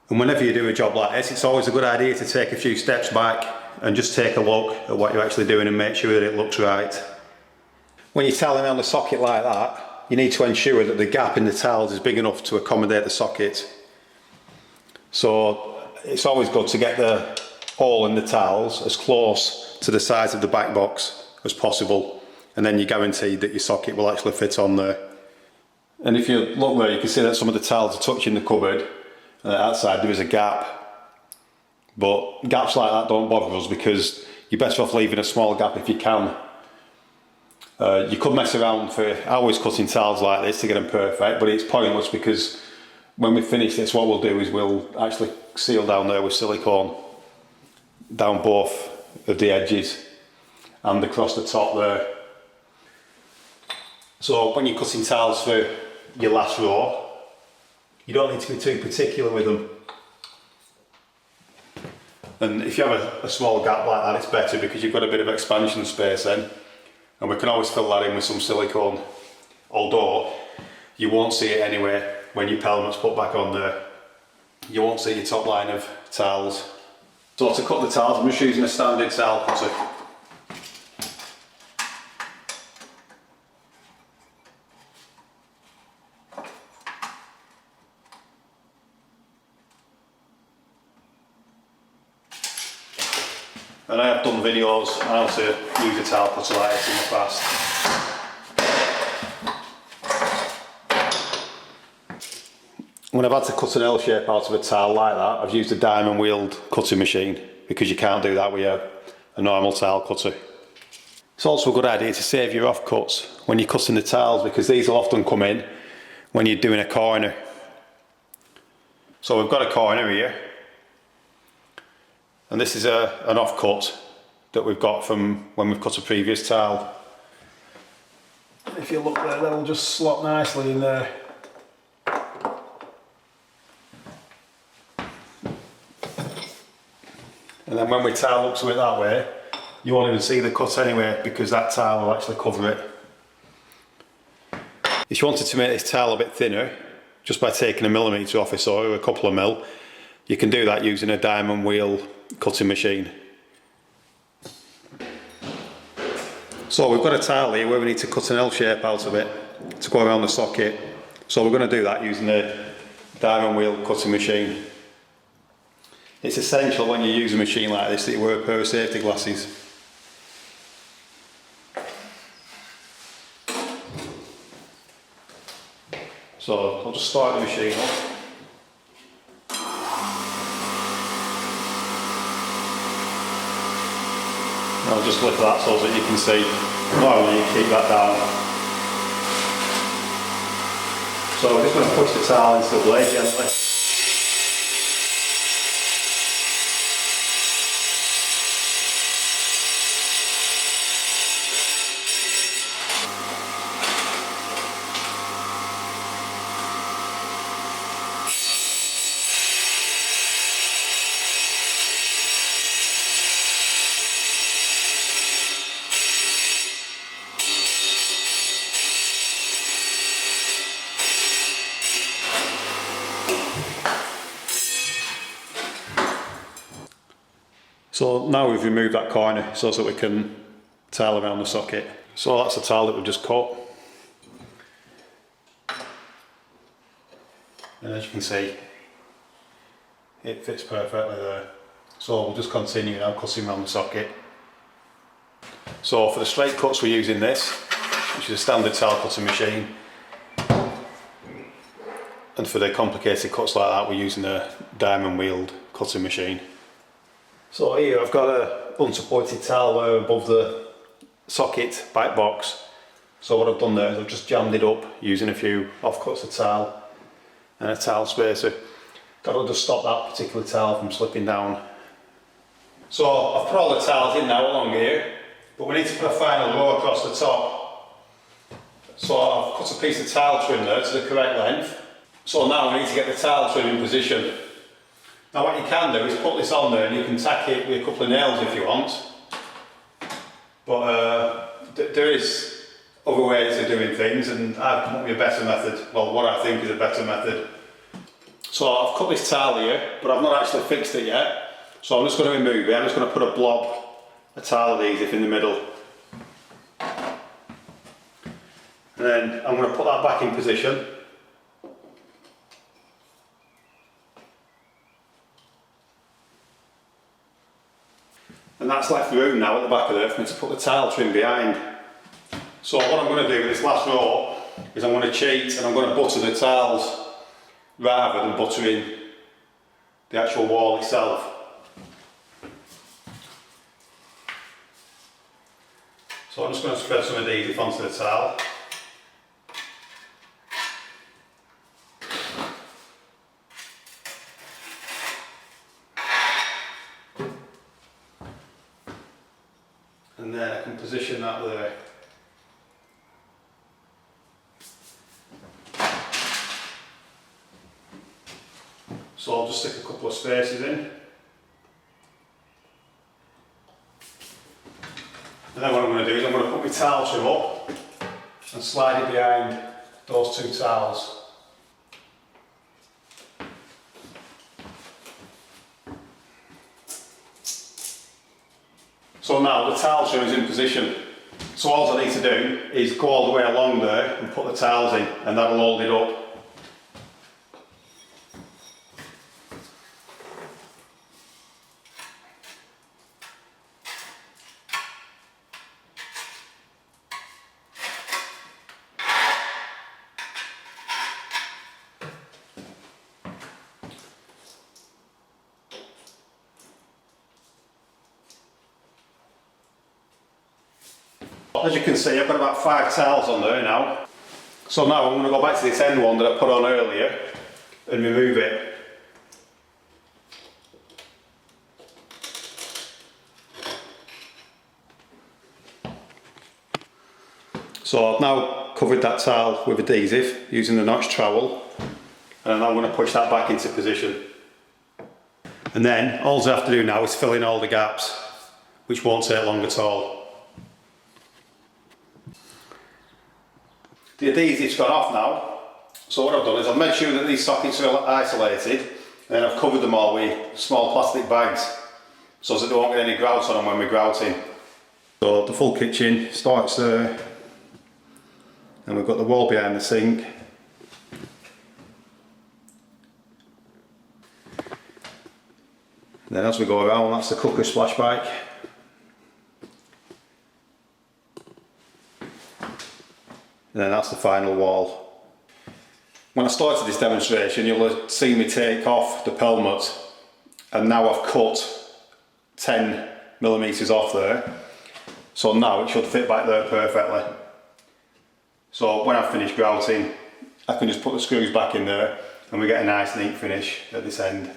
And whenever you do a job like this, it's always a good idea to take a few steps back and just take a look at what you're actually doing and make sure that it looks right. When you're tiling around the socket like that, you need to ensure that the gap in the tiles is big enough to accommodate the socket. So it's always good to get the hole in the tiles as close to the size of the back box as possible, and then you're guaranteed that your socket will actually fit on there. And if you look there, you can see that some of the tiles are touching the cupboard, and outside there is a gap. But gaps like that don't bother us because you're better off leaving a small gap if you can. You could mess around for hours cutting tiles like this to get them perfect, but it's pointless because when we finish this, what we'll do is we'll actually seal down there with silicone down both of the edges and across the top there. So when you're cutting tiles for your last row, you don't need to be too particular with them. And if you have a small gap like that, it's better because you've got a bit of expansion space then. And we can always fill that in with some silicone, although you won't see it anyway when your pelmet's put back on there. You won't see your top line of tiles. So to cut the tiles, I'm just using a standard tile cutter. And I have done videos on how to use a tile cutter like this in the past. When I've had to cut an L shape out of a tile like that, I've used a diamond wheeled cutting machine because you can't do that with a normal tile cutter. It's also a good idea to save your offcuts when you're cutting the tiles because these will often come in when you're doing a corner. So we've got a corner here. And this is an offcut that we've got from when we've cut a previous tile. If you look there, that'll just slot nicely in there. And then when we tile up to it that way, you won't even see the cut anyway because that tile will actually cover it. If you wanted to make this tile a bit thinner, just by taking a millimetre off it or a couple of mil, you can do that using a diamond wheel cutting machine. So we've got a tile here where we need to cut an L shape out of it to go around the socket. So we're going to do that using a diamond wheel cutting machine. It's essential when you use a machine like this that you wear a pair of safety glasses. So I'll just start the machine up. I'll just lift that so that you can see. Normally you keep that down. So we're just going to push the tile into the blade gently. So now we've removed that corner so that we can tile around the socket. So that's the tile that we've just cut. And as you can see, it fits perfectly there. So we'll just continue now cutting around the socket. So for the straight cuts we're using this, which is a standard tile cutting machine. And for the complicated cuts like that we're using a diamond wheeled cutting machine. So here I've got a unsupported tile there above the socket back box. So what I've done there is I've just jammed it up using a few offcuts of tile and a tile spacer. That'll just stop that particular tile from slipping down. So I've put all the tiles in now along here, but we need to put a final row across the top. So I've cut a piece of tile trim there to the correct length. So now we need to get the tile trim in position. Now what you can do is put this on there and you can tack it with a couple of nails if you want. But there is other ways of doing things and I've come up with a better method. Well, what I think is a better method. So I've cut this tile here, but I've not actually fixed it yet. So I'm just going to remove it. I'm just going to put a blob, a tile adhesive in the middle. And then I'm going to put that back in position. And that's left room now at the back of there for me to put the tile trim behind. So what I'm going to do with this last row is I'm going to cheat and I'm going to butter the tiles rather than buttering the actual wall itself. So I'm just going to spread some adhesive onto the tile. And then I can position that there. So I'll just stick a couple of spaces in. And then what I'm going to do is I'm going to put my tile trim up and slide it behind those two tiles. So now the tile trim is in position. So all I need to do is go all the way along there and put the tiles in, and that'll hold it up. As you can see, I've got about 5 tiles on there now. So now I'm going to go back to this end one that I put on earlier and remove it. So I've now covered that tile with adhesive using the notch trowel, and I'm going to push that back into position. And then all I have to do now is fill in all the gaps, which won't take long at all. The adhesive's gone off now, so what I've done is I've made sure that these sockets are isolated, and then I've covered them all with small plastic bags so that they won't get any grout on them when we're grouting. So the full kitchen starts there, and we've got the wall behind the sink. And then as we go around, that's the cooker splashback. And then that's the final wall. When I started this demonstration, you'll have seen me take off the pelmet, and now I've cut 10mm off there. So now it should fit back there perfectly. So when I've finished grouting, I can just put the screws back in there and we get a nice neat finish at this end.